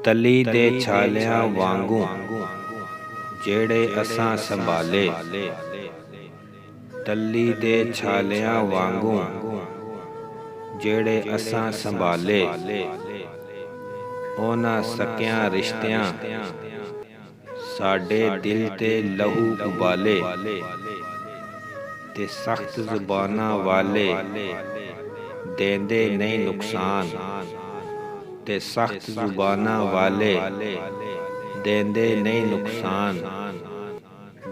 ਤਲੀ ਦੇ ਛਾਲਿਆਂ ਵਾਂਗੂ ਜਿਹੜੇ ਅਸਾਂ ਸੰਭਾਲੇ। ਤਲੀ ਦੇ ਛਾਲਿਆਂ ਵਾਂਗੂ ਜਿਹੜੇ ਅਸਾਂ ਸੰਭਾਲੇ। ਉਹਨਾਂ ਸਕਿਆਂ ਰਿਸ਼ਤਿਆਂ ਸਾਡੇ ਦਿਲ ਤੇ ਲਹੂ ਉਬਾਲੇ। ਤੇ ਸਖਤ ਜ਼ੁਬਾਨਾਂ ਵਾਲੇ ਦੇਂਦੇ ਨਹੀਂ ਨੁਕਸਾਨ। ਤੇ ਸਖਤ ਜ਼ੁਬਾਨਾਂ ਵਾਲੇ ਦੇਂਦੇ ਨਹੀਂ ਨੁਕਸਾਨ।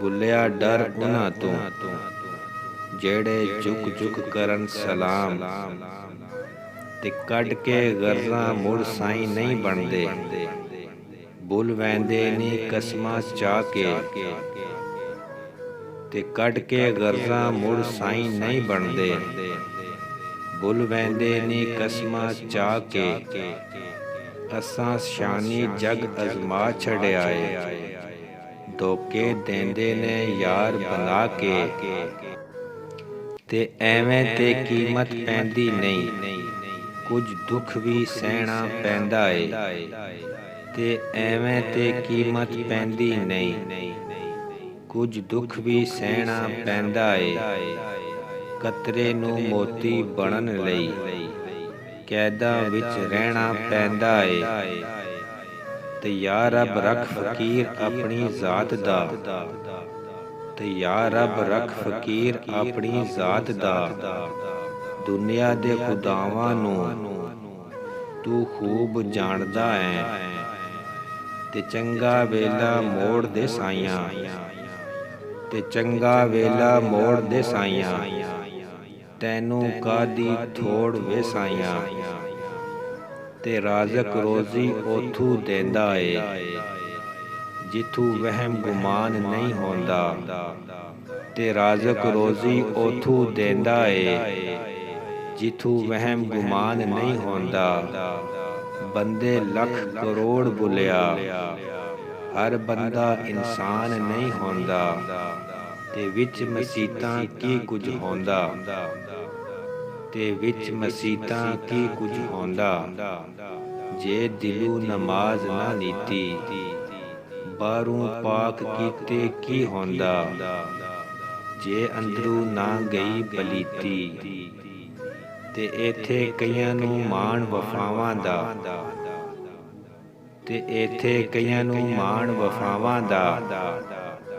ਭੁੱਲਿਆ ਡਰ ਉਹਨਾਂ ਤੋਂ ਜਿਹੜੇ ਝੁਕ ਝੁਕ ਕਰਨ ਸਲਾਮ। ਤੇ ਕੱਢ ਕੇ ਗਰਜ਼ਾਂ ਮੁੜ ਸਾਈਂ ਨਹੀਂ ਬਣਦੇ। ਭੁੱਲ ਵੈਂਦੇ ਨੀ ਕਸਮਾਂ ਚਾਹ ਕੇ। ਤੇ ਕੱਢ ਕੇ ਗਰਜ਼ਾਂ ਮੁੜ ਸਾਈਂ ਨਹੀਂ ਬਣਦੇ। ਭੁੱਲ ਵੈਂਦੇ ਨੀ ਕਸਮਾਂ ਚਾਹ ਕੇ। ਅਸਾਂ ਸ਼ਾਨੀ ਜਗ ਅਜ਼ਮਾ ਛੱਡਿਆ ਏ। ਧੋਕੇ ਦੇਂਦੇ ਨੇ ਯਾਰ ਬਣਾ ਕੇ। ਤੇ ਐਵੇਂ ਤੇ ਕੀਮਤ ਪੈਂਦੀ ਨਹੀਂ। ਕੁਝ ਦੁੱਖ ਵੀ ਸਹਿਣਾ ਪੈਂਦਾ ਏ। ਤੇ ਐਵੇਂ ਤੇ ਕੀਮਤ ਪੈਂਦੀ ਨਹੀਂ। ਕੁਝ ਦੁੱਖ ਵੀ ਸਹਿਣਾ ਪੈਂਦਾ ਏ। ਕਤਰੇ ਨੂੰ ਮੋਤੀ ਬਣਨ ਲਈ ਕੈਦਾਂ ਵਿੱਚ ਰਹਿਣਾ ਪੈਂਦਾ ਏ। ਤੇ ਯਾ ਰੱਬ ਰੱਖ ਫਕੀਰ ਆਪਣੀ ਜ਼ਾਤ ਦਾ। ਤੇ ਯਾ ਰੱਬ ਰੱਖ ਫਕੀਰ ਆਪਣੀ ਜ਼ਾਤ ਦਾ। ਦੁਨੀਆ ਦੇ ਖੁਦਾਵਾਂ ਨੂੰ ਤੂੰ ਖੂਬ ਜਾਣਦਾ ਹੈ। ਤੇ ਚੰਗਾ ਵੇਲਾ ਮੋੜ ਦੇ ਸਾਈਆਂ। ਤੇ ਚੰਗਾ ਵੇਲਾ ਮੋੜ ਦੇ ਸਾਈਆਂ। ਤੈਨੂੰ ਕਾਦੀ ਥੋੜ ਵੇ ਸਾਈਆਂ। ਤੇ ਰਾਜ਼ਕ ਰੋਜ਼ੀ ਉਥੋਂ ਦੇਂਦਾ ਏ ਜਿੱਥੋਂ ਵਹਿਮ ਗੁਮਾਨ ਨਹੀਂ ਹੁੰਦਾ। ਤੇ ਰਾਜ਼ਕ ਰੋਜ਼ੀ ਉਥੋਂ ਦੇਂਦਾ ਏ ਜਿੱਥੋਂ ਵਹਿਮ ਗੁਮਾਨ ਨਹੀਂ ਹੁੰਦਾ। ਬੰਦੇ ਲੱਖ ਕਰੋੜ ਬੁਲਿਆ ਹਰ ਬੰਦਾ ਇਨਸਾਨ ਨਹੀਂ ਹੁੰਦਾ। ਤੇ ਵਿੱਚ ਮਸੀਤਾਂ ਕੀ ਕੁਝ ਹੁੰਦਾ। ਤੇ ਵਿੱਚ ਮਸੀਤਾਂ ਕੀ ਕੁਝ ਹੁੰਦਾ। ਜੇ ਦਿਲੋਂ ਨਮਾਜ਼ ਨਾ ਨੀਤੀ ਬਾਹਰੋਂ ਪਾਕ ਕੀਤੇ ਕੀ ਹੁੰਦਾ। ਜੇ ਅੰਦਰੋਂ ਨਾ ਗਈ ਪਲੀਤੀ। ਤੇ ਇੱਥੇ ਕਈਆਂ ਨੂੰ ਮਾਣ ਵਫਾਵਾਂ ਦਾ। ਤੇ ਇੱਥੇ ਕਈਆਂ ਨੂੰ ਮਾਣ ਵਫਾਵਾਂ ਦਾ।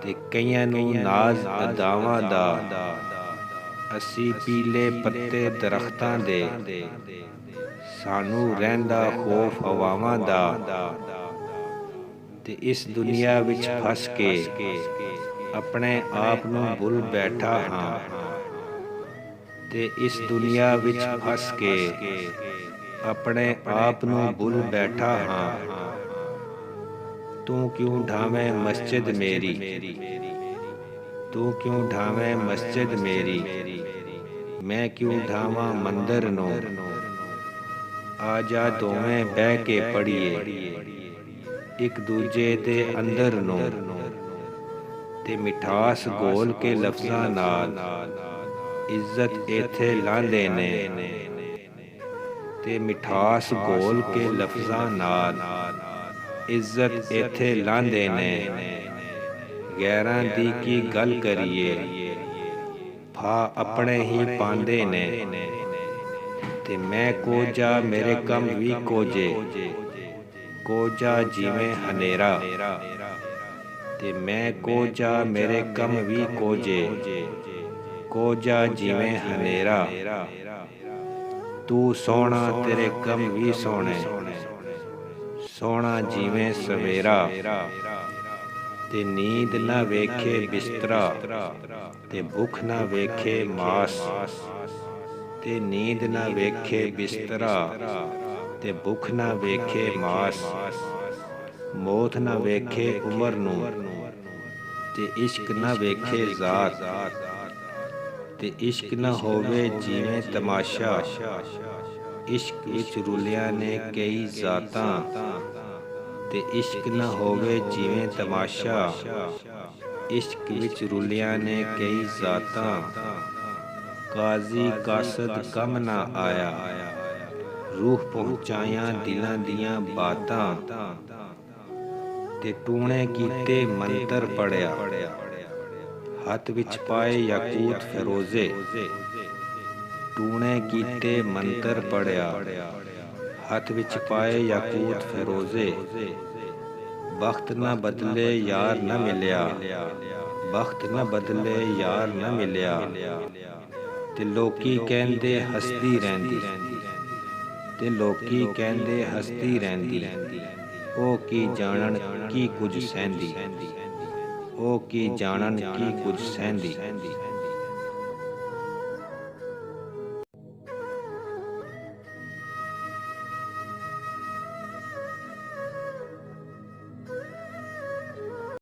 ਤੇ ਕਈਆਂ ਨੂੰ ਨਾਜ਼ ਅਦਾਵਾਂ ਦਾ। ਅਸੀਂ ਪੀਲੇ ਪੱਤੇ ਦਰਖਤਾਂ ਦੇ ਸਾਨੂੰ ਰਹਿੰਦਾ ਖੌਫ ਹਵਾਵਾਂ ਦਾ। ਤੇ ਇਸ ਦੁਨੀਆ ਵਿੱਚ ਫਸ ਕੇ ਆਪਣੇ ਆਪ ਨੂੰ ਭੁੱਲ ਬੈਠਾ ਹਾਂ। ਤੇ ਇਸ ਦੁਨੀਆ ਵਿੱਚ ਫਸ ਕੇ ਆਪਣੇ ਆਪ ਨੂੰ ਭੁੱਲ ਬੈਠਾ ਹਾਂ। ਤੂੰ ਕਿਉਂ ਢਾਵੇਂ ਮਸਜਿਦ ਮੇਰੀ। ਤੂੰ ਕਿਉਂ ਢਾਵੇਂ ਮਸਜਿਦ ਮੇਰੀ। ਮੈਂ ਕਿਉਂ ਢਾਵਾਂ ਮੰਦਰ ਨੂੰ। ਆ ਜਾ ਦੋਵੇਂ ਬਹਿ ਕੇ ਪੜੀਏ ਇੱਕ ਦੂਜੇ ਦੇ ਅੰਦਰ ਨੂੰ। ਤੇ ਮਿਠਾਸ ਘੋਲ ਕੇ ਲਫ਼ਜ਼ਾਂ ਨਾਲ ਇੱਜ਼ਤ ਇੱਥੇ ਲਾਂਦੇ ਨੇ। ਤੇ ਮਿਠਾਸ ਘੋਲ ਕੇ ਲਫ਼ਜ਼ਾਂ ਨਾਲ ਇੱਜ਼ਤ ਇੱਥੇ ਲਾਂਦੇ ਨੇ। ਗੈਰਾਂ ਦੀ ਕੀ ਗੱਲ ਕਰੀਏ ਫਾ ਆਪਣੇ ਹੀ ਪਾਂਦੇ ਨੇ। ਤੇ ਮੈਂ ਕੋਝਾ ਮੇਰੇ ਕੰਮ ਵੀ ਕੋਝੇ। ਕੋਝਾ ਜਿਵੇਂ ਹਨੇਰਾ। ਤੇ ਮੈਂ ਕੋਝਾ ਮੇਰੇ ਕੰਮ ਵੀ ਕੋਝੇ। ਕੋਝਾ ਜਿਵੇਂ ਹਨੇਰਾ। ਤੂੰ ਸੋਹਣਾ ਤੇਰੇ ਕੰਮ ਵੀ ਸੋਹਣੇ। ਸੋਹਣਾ ਜਿਵੇਂ ਸਵੇਰਾ। ਤੇ ਨੀਂਦ ਨਾ ਵੇਖੇ ਬਿਸਤਰਾ। ਤੇ ਭੁੱਖ ਨਾ ਵੇਖੇ ਮਾਸ। ਤੇ ਨੀਂਦ ਨਾ ਵੇਖੇ ਬਿਸਤਰਾ। ਤੇ ਭੁੱਖ ਨਾ ਵੇਖੇ ਮਾਸ। ਮੌਤ ਨਾ ਵੇਖੇ ਉਮਰ ਨੂੰ। ਤੇ ਇਸ਼ਕ ਨਾ ਵੇਖੇ ਜ਼ਾਤ। ਤੇ ਇਸ਼ਕ ਨਾ ਹੋਵੇ ਜਿਵੇਂ ਤਮਾਸ਼ਾ। ਇਸ਼ਕ ਵਿੱਚ ਰੁਲਿਆਂ ਨੇ ਕਈ ਜ਼ਾਤਾਂ। ਤੇ ਇਸ਼ਕ ਨਾ ਹੋਵੇ ਜਿਵੇਂ ਤਮਾਸ਼ਾ। ਇਸ਼ਕ ਵਿੱਚ ਰੁਲਿਆਂ ਨੇ ਕਈ ਜ਼ਾਤਾਂ। ਕਾਜ਼ੀ ਕਾਸਦ ਕੰਮ ਨਾ ਆਇਆ। ਰੂਹ ਪਹੁੰਚਾਈਆਂ ਦਿਲਾਂ ਦੀਆਂ ਬਾਤਾਂ ਤੇ ਟੂਣੇ ਕੀਤੇ ਮੰਤਰ ਪੜਿਆ। ਹੱਥ ਵਿੱਚ ਪਾਏ ਯਾਕੂਤ ਫਿਰੋਜ਼ੇ, ਟੂਣੇ ਕੀਤੇ ਮੰਤਰ ਪੜਿਆ। ਹੱਥ ਵਿੱਚ ਪਾਏ ਯਾਕੂਤ ਫਿਰੋਜ਼ੇ, ਬਖਤ ਨਾ ਬਦਲੇ ਯਾਰ ਨਾ ਮਿਲਿਆ, ਬਖਤ ਨਾ ਬਦਲੇ ਯਾਰ ਨਾ ਮਿਲਿਆ। ਤੇ ਲੋਕੀ ਕਹਿੰਦੇ ਹੱਸਦੀ ਰਹਿੰਦੀ, ਤੇ ਲੋਕੀ ਕਹਿੰਦੇ ਹੱਸਦੀ ਰਹਿੰਦੀ। ਉਹ ਕੀ ਜਾਣਨ ਕੀ ਕੁਝ ਸਹਿੰਦੀ, ਉਹ ਕੀ ਜਾਣਨ ਕੀ ਕੁਝ ਸਹਿੰਦੀ।